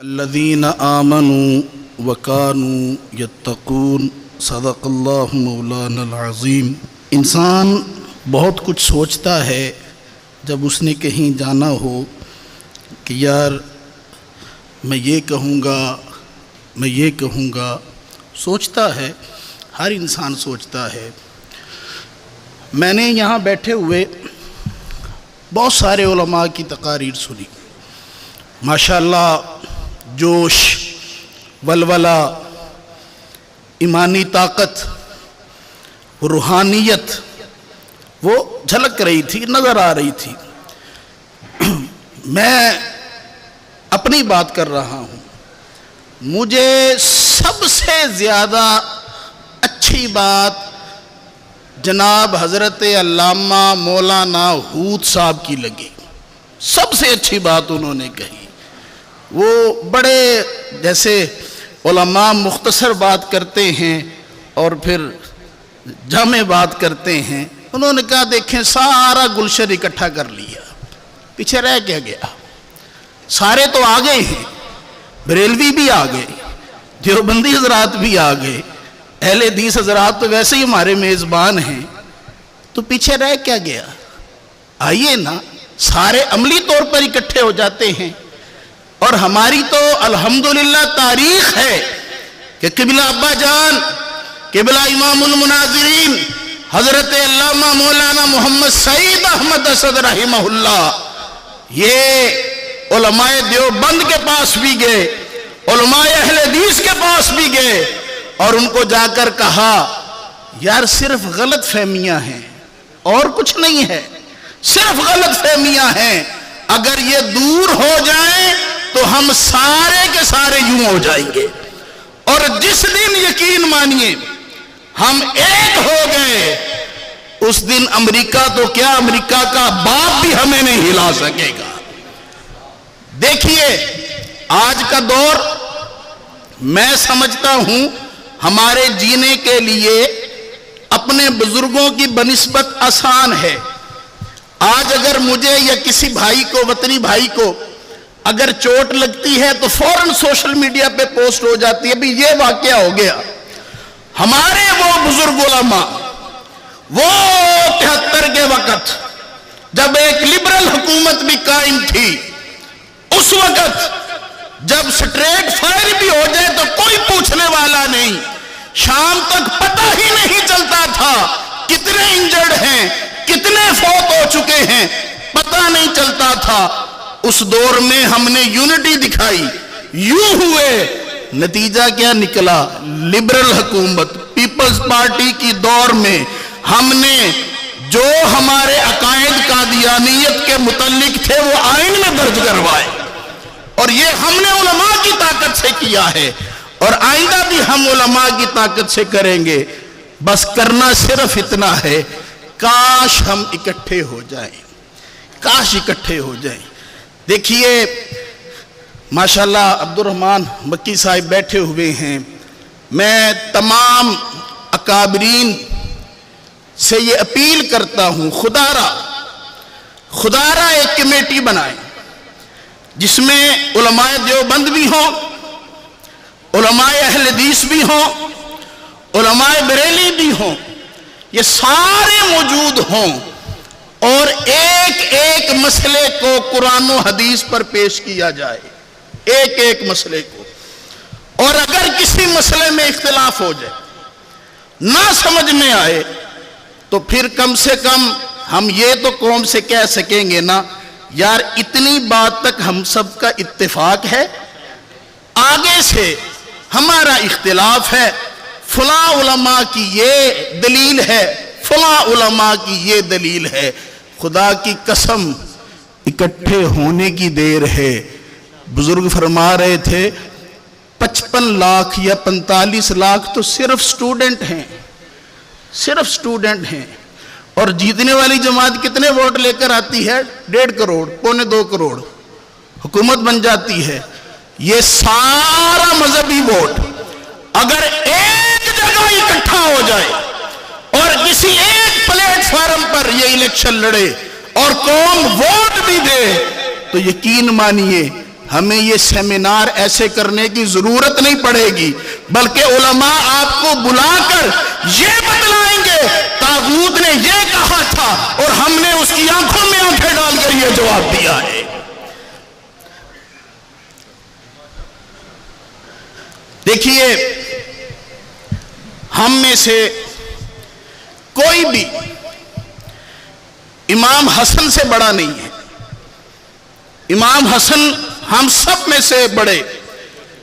الذین آمنوا وکانوا یتقون صدق اللہ مولانا العظیم۔ انسان بہت کچھ سوچتا ہے جب اس نے کہیں جانا ہو کہ یار میں یہ کہوں گا سوچتا ہے، ہر انسان سوچتا ہے۔ میں نے یہاں بیٹھے ہوئے بہت سارے علماء کی تقاریر سنی، ماشاءاللہ جوش، ولولہ، ایمانی طاقت، روحانیت وہ جھلک رہی تھی، نظر آ رہی تھی۔ میں اپنی بات کر رہا ہوں، مجھے سب سے زیادہ اچھی بات جناب حضرت علامہ مولانا حود صاحب کی لگی۔ سب سے اچھی بات انہوں نے کہی۔ وہ بڑے جیسے علماء مختصر بات کرتے ہیں اور پھر جامع بات کرتے ہیں، انہوں نے کہا دیکھیں سارا گلشن اکٹھا کر لیا، پیچھے رہ کیا گیا؟ سارے تو آ گئے ہیں، بریلوی بھی آ گئے، دیوبندی حضرات بھی آ گئے، اہل حدیث حضرات تو ویسے ہی ہمارے میزبان ہیں، تو پیچھے رہ کیا گیا؟ آئیے نا، سارے عملی طور پر اکٹھے ہو جاتے ہیں۔ اور ہماری تو الحمدللہ تاریخ ہے کہ قبلہ ابا جان، قبلہ امام المناظرین حضرت علامہ مولانا محمد سعید احمد اسد رحمہ اللہ، یہ علماء دیوبند کے پاس بھی گئے، علماء اہل حدیث کے پاس بھی گئے، اور ان کو جا کر کہا یار صرف غلط فہمیاں ہیں اور کچھ نہیں ہے، صرف غلط فہمیاں ہیں، اگر یہ دور ہو جائیں تو ہم سارے کے سارے یوں ہو جائیں گے۔ اور جس دن یقین مانیے ہم ایک ہو گئے، اس دن امریکہ تو کیا، امریکہ کا باپ بھی ہمیں نہیں ہلا سکے گا۔ دیکھیے آج کا دور میں سمجھتا ہوں ہمارے جینے کے لیے اپنے بزرگوں کی بنسبت آسان ہے۔ آج اگر مجھے یا کسی بھائی کو، وطنی بھائی کو اگر چوٹ لگتی ہے تو فوراً سوشل میڈیا پہ پوسٹ ہو جاتی ہے، بھی یہ واقعہ ہو گیا۔ ہمارے وہ بزرگ علماء، وہ 73 کے وقت جب ایک لبرل حکومت بھی قائم تھی، اس وقت جب سٹریٹ فائر بھی ہو جائے تو کوئی پوچھنے والا نہیں، شام تک پتہ ہی نہیں چلتا تھا کتنے انجرڈ ہیں، کتنے فوت ہو چکے ہیں، پتہ نہیں چلتا تھا۔ اس دور میں ہم نے یونٹی دکھائی، یوں ہوئے، نتیجہ کیا نکلا؟ لبرل حکومت، پیپلز پارٹی کی دور میں ہم نے جو ہمارے عقائد قادیانیت کے متعلق تھے وہ آئین میں درج کروائے، اور یہ ہم نے علماء کی طاقت سے کیا ہے، اور آئندہ بھی ہم علماء کی طاقت سے کریں گے۔ بس کرنا صرف اتنا ہے، کاش ہم اکٹھے ہو جائیں، کاش اکٹھے ہو جائیں۔ دیکھیے ماشاءاللہ عبدالرحمن مکی صاحب بیٹھے ہوئے ہیں، میں تمام اکابرین سے یہ اپیل کرتا ہوں، خدا را ایک کمیٹی بنائیں جس میں علماء دیوبند بھی ہوں، علماء اہل حدیث بھی ہوں، علماء بریلی بھی ہوں، یہ سارے موجود ہوں، اور ایک ایک مسئلے کو قرآن و حدیث پر پیش کیا جائے، ایک ایک مسئلے کو۔ اور اگر کسی مسئلے میں اختلاف ہو جائے، نہ سمجھ میں آئے، تو پھر کم سے کم ہم یہ تو قوم سے کہہ سکیں گے نا، یار اتنی بات تک ہم سب کا اتفاق ہے، آگے سے ہمارا اختلاف ہے، فلاں علماء کی یہ دلیل ہے، فلاں علماء کی یہ دلیل ہے۔ خدا کی قسم اکٹھے ہونے کی دیر ہے۔ بزرگ فرما رہے تھے 55 لاکھ یا 45 لاکھ تو صرف سٹوڈنٹ ہیں، صرف سٹوڈنٹ ہیں، اور جیتنے والی جماعت کتنے ووٹ لے کر آتی ہے؟ 1.5 کروڑ، 1.25 کروڑ، حکومت بن جاتی ہے۔ یہ سارا مذہبی ووٹ اگر ایک جگہ اکٹھا ہو جائے اور کسی ایک پلیٹ فارم پر یہ الیکشن لڑے اور قوم ووٹ بھی دے، تو یقین مانیے ہمیں یہ سیمینار ایسے کرنے کی ضرورت نہیں پڑے گی، بلکہ علماء آپ کو بلا کر یہ بتلائیں گے طاغوت نے یہ کہا تھا اور ہم نے اس کی آنکھوں میں آنکھیں ڈال کر یہ جواب دیا ہے۔ دیکھیے، ہم میں سے کوئی بھی امام حسن سے بڑا نہیں ہے۔ امام حسن ہم سب میں سے بڑے،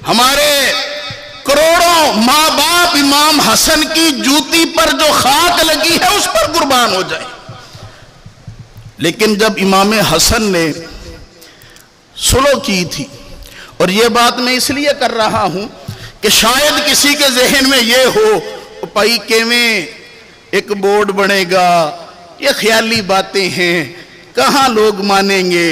ہمارے کروڑوں ماں باپ امام حسن کی جوتی پر جو خاک لگی ہے اس پر قربان ہو جائے۔ لیکن جب امام حسن نے صلح کی تھی، اور یہ بات میں اس لیے کر رہا ہوں کہ شاید کسی کے ذہن میں یہ ہو پائی کے میں ایک بورڈ بنے گا، یہ خیالی باتیں ہیں، کہاں لوگ مانیں گے،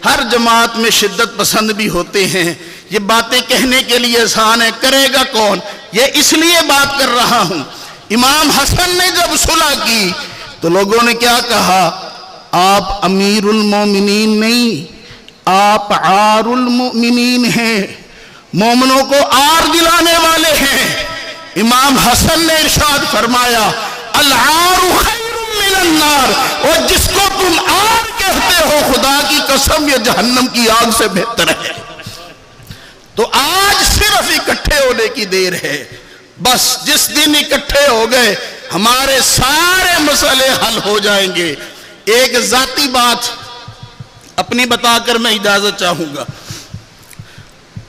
ہر جماعت میں شدت پسند بھی ہوتے ہیں، یہ باتیں کہنے کے لیے آسان ہے، کرے گا کون؟ یہ اس لیے بات کر رہا ہوں۔ امام حسن نے جب صلح کی تو لوگوں نے کیا کہا؟ آپ امیر المومنین نہیں، آپ عار المؤمنین ہیں، مومنوں کو آر دلانے والے ہیں۔ امام حسن نے ارشاد فرمایا العار خیر من النار، اور جس کو تم آر کہتے ہو خدا کی قسم یہ جہنم کی آگ سے بہتر ہے۔ تو آج صرف اکٹھے ہونے کی دیر ہے، بس جس دن اکٹھے ہو گئے ہمارے سارے مسئلے حل ہو جائیں گے۔ ایک ذاتی بات اپنی بتا کر میں اجازت چاہوں گا،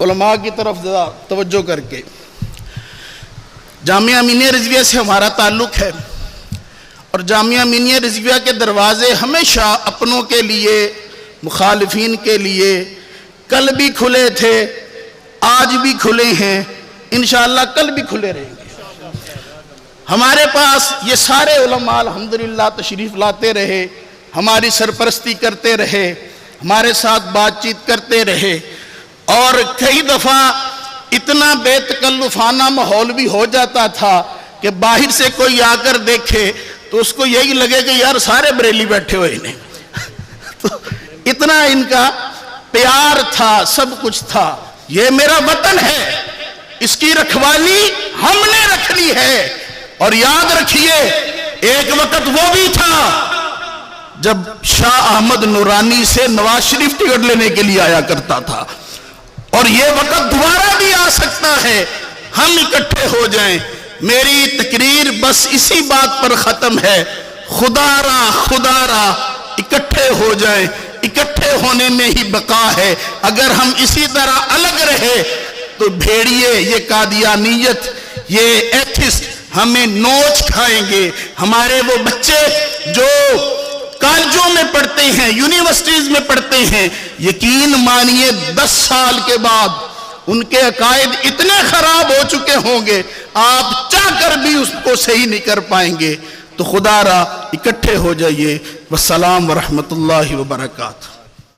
علماء کی طرف ذرا توجہ کر کے۔ جامعہ امینیہ رضویہ سے ہمارا تعلق ہے، اور جامعہ امینیہ رضویہ کے دروازے ہمیشہ اپنوں کے لیے، مخالفین کے لیے کل بھی کھلے تھے، آج بھی کھلے ہیں، انشاءاللہ کل بھی کھلے رہیں گے۔ ہمارے پاس یہ سارے علماء الحمدللہ تشریف لاتے رہے، ہماری سرپرستی کرتے رہے، ہمارے ساتھ بات چیت کرتے رہے، اور کئی دفعہ اتنا بے تکلفانہ ماحول بھی ہو جاتا تھا کہ باہر سے کوئی آ کر دیکھے تو اس کو یہی لگے کہ یار سارے بریلی بیٹھے ہوئے انہیں تو اتنا ان کا پیار تھا، سب کچھ تھا۔ یہ میرا وطن ہے، اس کی رکھوالی ہم نے رکھنی ہے، اور یاد رکھیے ایک وقت وہ بھی تھا جب شاہ احمد نورانی سے نواز شریف ٹکٹ لینے کے لیے آیا کرتا تھا، اور یہ وقت دوبارہ بھی آ سکتا ہے، ہم اکٹھے ہو جائیں۔ میری تقریر بس اسی بات پر ختم ہے، خدا را اکٹھے ہو جائیں، اکٹھے ہونے میں ہی بقا ہے۔ اگر ہم اسی طرح الگ رہے تو بھیڑیے، یہ قادیانیت، یہ ایتھسٹ ہمیں نوچ کھائیں گے۔ ہمارے وہ بچے جو کالجوں میں پڑھتے ہیں، یونیورسٹیز میں پڑھتے ہیں، یقین مانیے 10 سال کے بعد ان کے عقائد اتنے خراب ہو چکے ہوں گے، آپ چاہ کر بھی اس کو صحیح نہیں کر پائیں گے۔ تو خدا را اکٹھے ہو جائیے۔ والسلام ورحمت اللہ وبرکاتہ۔